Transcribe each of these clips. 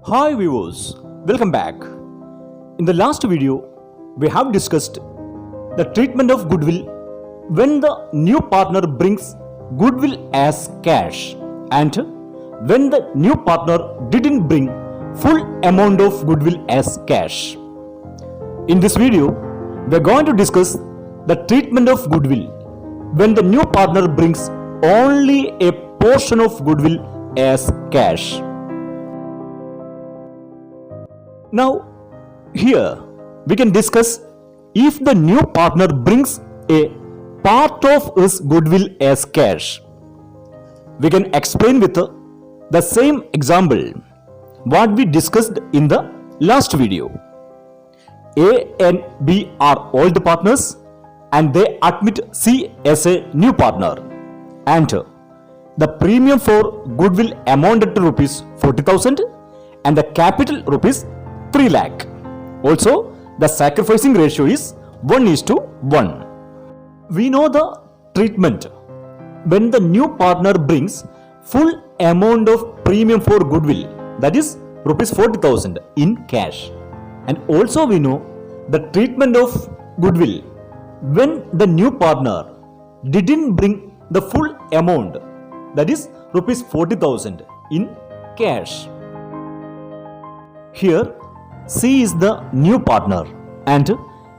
Hi viewers, welcome back. In the last video, we have discussed the treatment of goodwill when the new partner brings goodwill as cash and when the new partner didn't bring full amount of goodwill as cash. In this video, we are going to discuss the treatment of goodwill when the new partner brings only a portion of goodwill as cash. Now, here we can discuss if the new partner brings a part of his goodwill as cash. We can explain with the same example what we discussed in the last video. A and B are old partners and they admit C as a new partner, and the premium for goodwill amounted to rupees 40,000 and the capital rupees 3 lakh. Also, the sacrificing ratio is 1:1. We know the treatment when the new partner brings full amount of premium for goodwill, that is rupees 40,000 in cash. And also we know the treatment of goodwill when the new partner didn't bring the full amount, that is rupees 40,000 in cash. Here C is the new partner and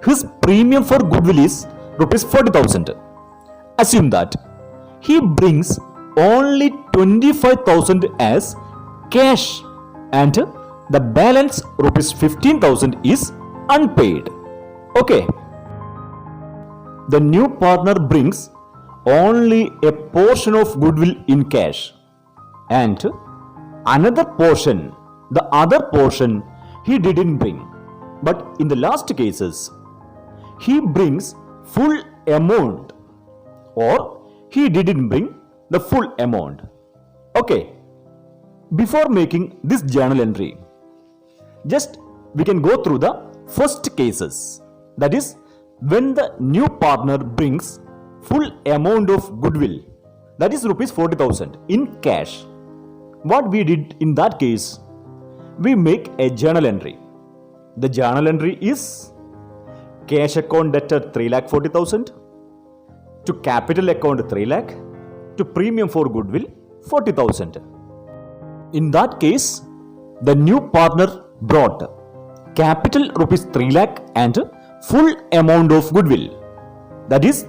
his premium for goodwill is rupees 40,000. Assume that he brings only 25,000 as cash and the balance rupees 15,000 is unpaid. Okay. The new partner brings only a portion of goodwill in cash and another portion, the other portion he didn't bring. But in the last cases, he brings full amount or he didn't bring the full amount. Okay, before making this journal entry, just we can go through the first cases. That is, when the new partner brings full amount of goodwill, that is rupees 40,000 in cash. What we did in that case, we make a journal entry. The journal entry is cash account debtor 3,40,000, to capital account 3 lakh, to premium for goodwill 40,000. In that case, the new partner brought capital rupees 3 lakh and full amount of goodwill, that is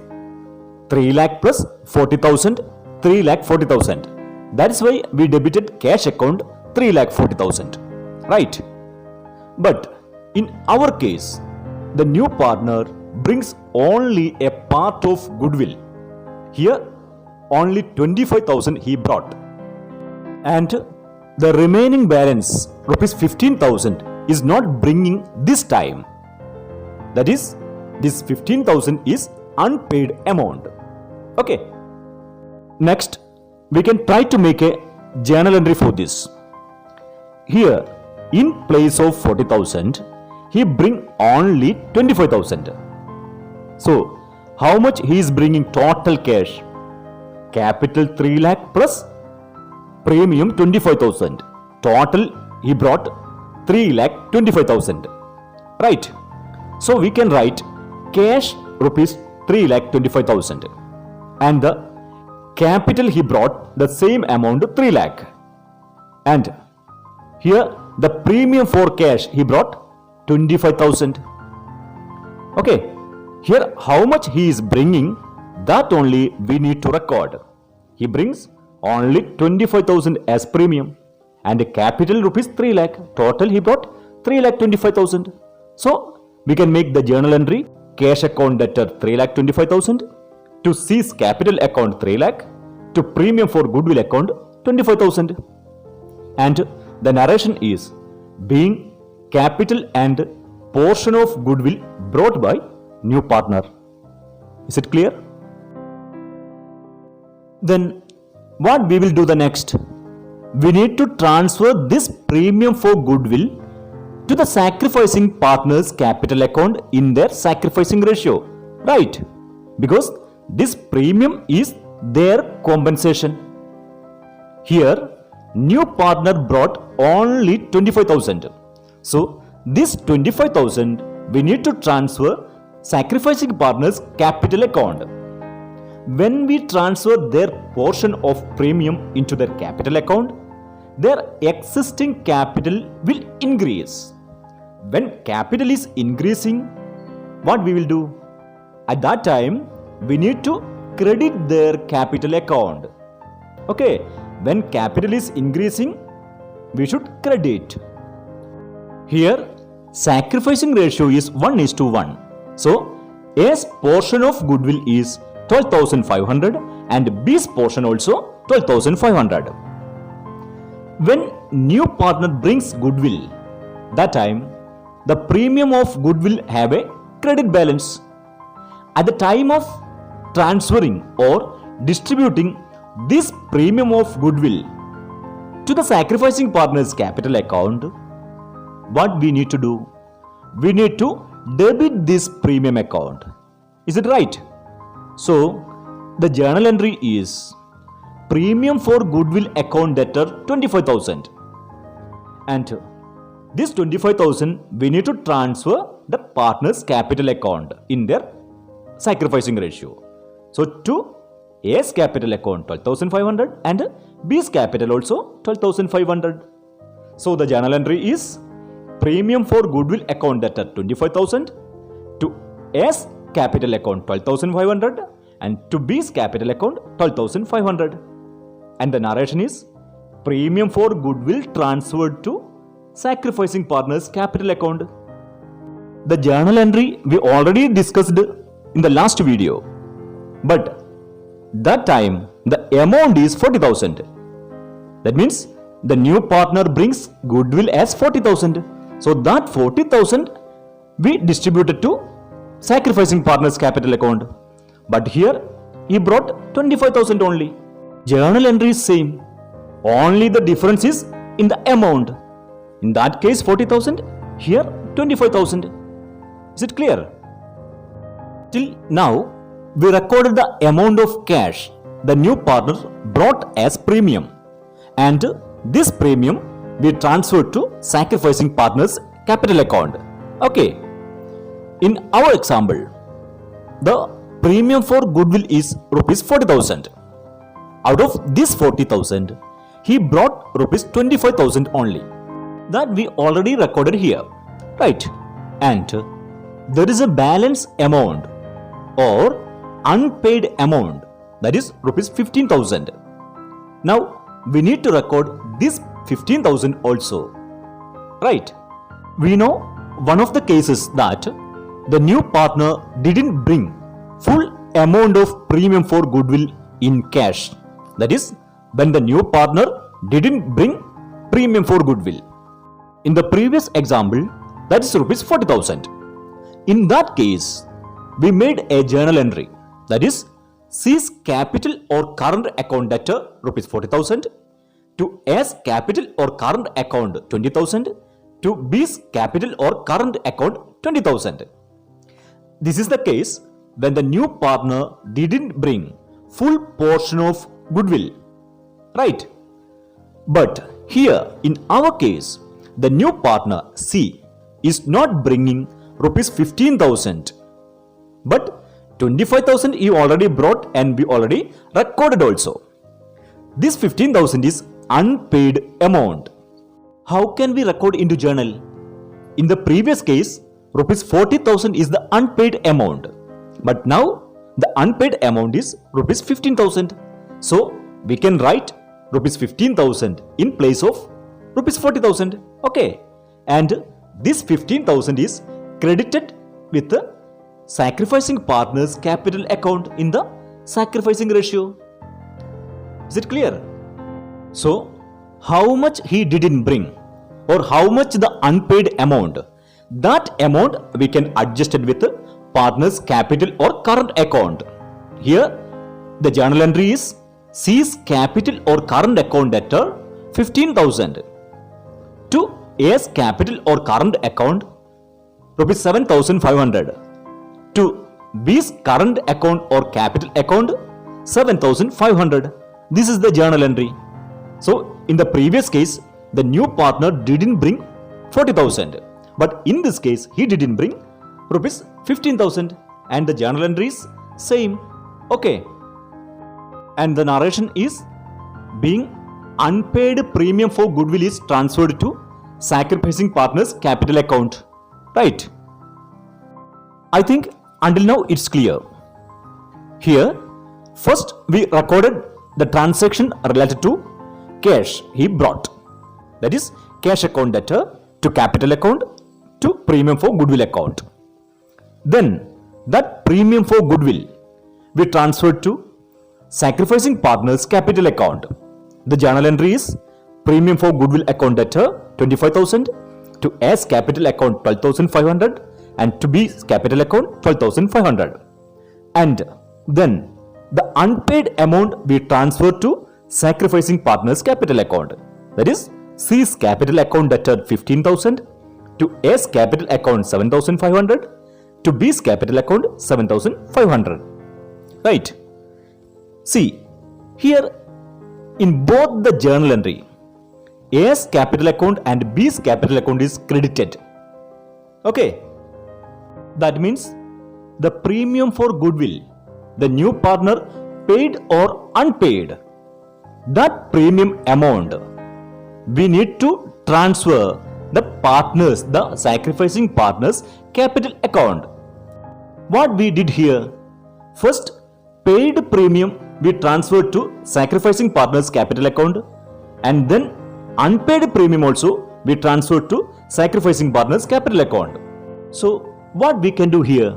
3 lakh plus 40,000, 3,40,000. That is why we debited cash account 3,40,000. Right? But in our case, the new partner brings only a part of goodwill. Here, only 25,000 he brought. And the remaining balance, rupees 15,000, is not bringing this time. That is, this 15,000 is unpaid amount. Okay. Next, we can try to make a journal entry for this. Here, in place of 40,000, he bring only 25,000. So, how much he is bringing total cash? Capital 3 lakh plus premium 25,000. Total he brought 3,25,000. Right? So, we can write cash rupees 3,25,000 and the capital he brought the same amount 3 lakh. And here the premium for cash he brought 25,000. Okay, here how much he is bringing, that only we need to record. He brings only 25,000 as premium and capital rupees 3 lakh. Total he brought 3,25,000. So we can make the journal entry cash account debtor 3,25,000, to C's capital account 3 lakh, to premium for goodwill account 25,000. And the narration is being capital and portion of goodwill brought by new partner. Is it clear? Then what we will do the next? We need to transfer this premium for goodwill to the sacrificing partner's capital account in their sacrificing ratio. Right? Because this premium is their compensation. Here new partner brought only 25,000. So this 25,000 we need to transfer sacrificing partner's capital account. When we transfer their portion of premium into their capital account, their existing capital will increase. When capital is increasing, what we will do? At that time, we need to credit their capital account. Okay, when capital is increasing, we should credit. Here, sacrificing ratio is 1:1. So, A's portion of goodwill is 12,500 and B's portion also 12,500. When new partner brings goodwill, that time the premium of goodwill have a credit balance. At the time of transferring or distributing this premium of goodwill to the sacrificing partner's capital account, what we need to do? We need to debit this premium account. Is it right? So, the journal entry is premium for goodwill account debtor 25,000. And this 25,000 we need to transfer the partner's capital account in their sacrificing ratio. So, to A's capital account 12,500 and B's capital also 12,500. So, the journal entry is premium for goodwill account debtor 25,000 to A's capital account 12,500 and to B's capital account 12,500. And the narration is premium for goodwill transferred to sacrificing partner's capital account. The journal entry we already discussed in the last video, but that time the amount is 40,000. That means the new partner brings goodwill as 40,000. So that 40,000 we distributed to sacrificing partner's capital account. But here he brought 25,000 only. Journal entry is same. Only the difference is in the amount. In that case 40,000, here 25,000. Is it clear? Till now we recorded the amount of cash the new partner brought as premium, and this premium we transferred to sacrificing partner's capital account. Okay. In our example, the premium for goodwill is rupees 40,000. Out of this 40,000, he brought rupees 25,000 only. That we already recorded here, right? And there is a balance amount or unpaid amount, that is rupees 15,000. Now we need to record this 15,000 also, right? We know one of the cases that the new partner didn't bring full amount of premium for goodwill in cash. That is, when the new partner didn't bring premium for goodwill. In the previous example, that is rupees 40,000. In that case, we made a journal entry, that is C's capital or current account debtor rupees 40,000, to A's capital or current account 20,000, to B's capital or current account 20,000. This is the case when the new partner didn't bring full portion of goodwill, right? But here in our case, the new partner C is not bringing rupees 15,000, but 25,000 he already brought and we already recorded also. This 15,000 is unpaid amount. How can we record into journal? In the previous case, rupees 40,000 is the unpaid amount, but now the unpaid amount is rupees 15,000. So we can write rupees 15,000 in place of rupees 40,000. Okay, and this 15,000 is credited with the sacrificing partner's capital account in the sacrificing ratio. Is it clear? So how much he didn't bring or how much the unpaid amount, that amount we can adjust it with the partner's capital or current account. Here the journal entry is C's capital or current account debtor 15,000 to A's capital or current account rupees 7,500 to B's current account or capital account 7,500. This is the journal entry. So in the previous case, the new partner didn't bring 40,000. But in this case, he didn't bring rupees 15,000 and the journal entry is same. Okay. And the narration is being unpaid premium for goodwill is transferred to sacrificing partner's capital account. Right. I think until now it's clear. Here, first we recorded the transaction related to cash he brought. That is cash account debtor to capital account to premium for goodwill account. Then that premium for goodwill we transferred to sacrificing partner's capital account. The journal entry is premium for goodwill account debtor 25,000 to S capital account 12,500 and to B capital account 12,500. And then the unpaid amount we transferred to sacrificing partner's capital account. That is C's capital account debtor 15,000 to A's capital account 7,500 to B's capital account 7,500. Right. See, here in both the journal entry, A's capital account and B's capital account is credited. Okay. That means the premium for goodwill the new partner paid or unpaid, that premium amount we need to transfer the partners, the sacrificing partners capital account. What we did here, first paid premium we transferred to sacrificing partners capital account and then unpaid premium also we transferred to sacrificing partners capital account. So what we can do here,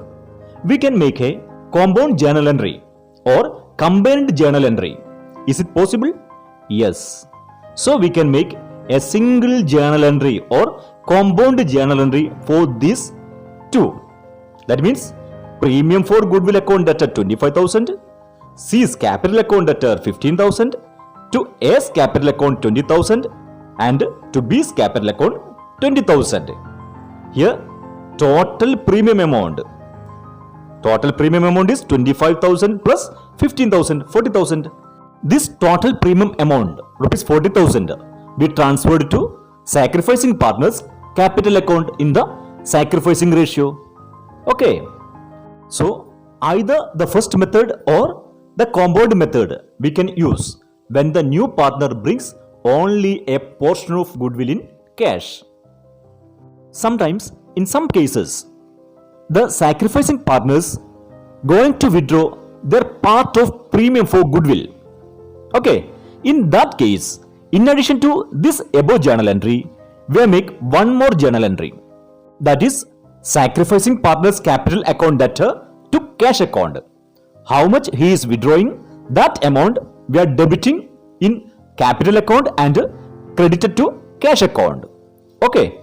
we can make a compound journal entry or combined journal entry. Is it possible? Yes. So we can make a single journal entry or compound journal entry for these two. That means premium for goodwill account debtor 25,000, C's capital account debtor 15,000, to A's capital account 20,000 and to B's capital account 20,000. Here total premium amount. Total premium amount is 25,000 plus 15,000, 40,000. This total premium amount, rupees 40,000, we transferred to sacrificing partners capital account in the sacrificing ratio. Okay. So either the first method or the compound method we can use when the new partner brings only a portion of goodwill in cash. Sometimes, in some cases, the sacrificing partners going to withdraw their part of premium for goodwill. Okay, in that case, in addition to this above journal entry, we make one more journal entry. That is sacrificing partner's capital account debtor to cash account. How much he is withdrawing, that amount we are debiting in capital account and credited to cash account. Okay.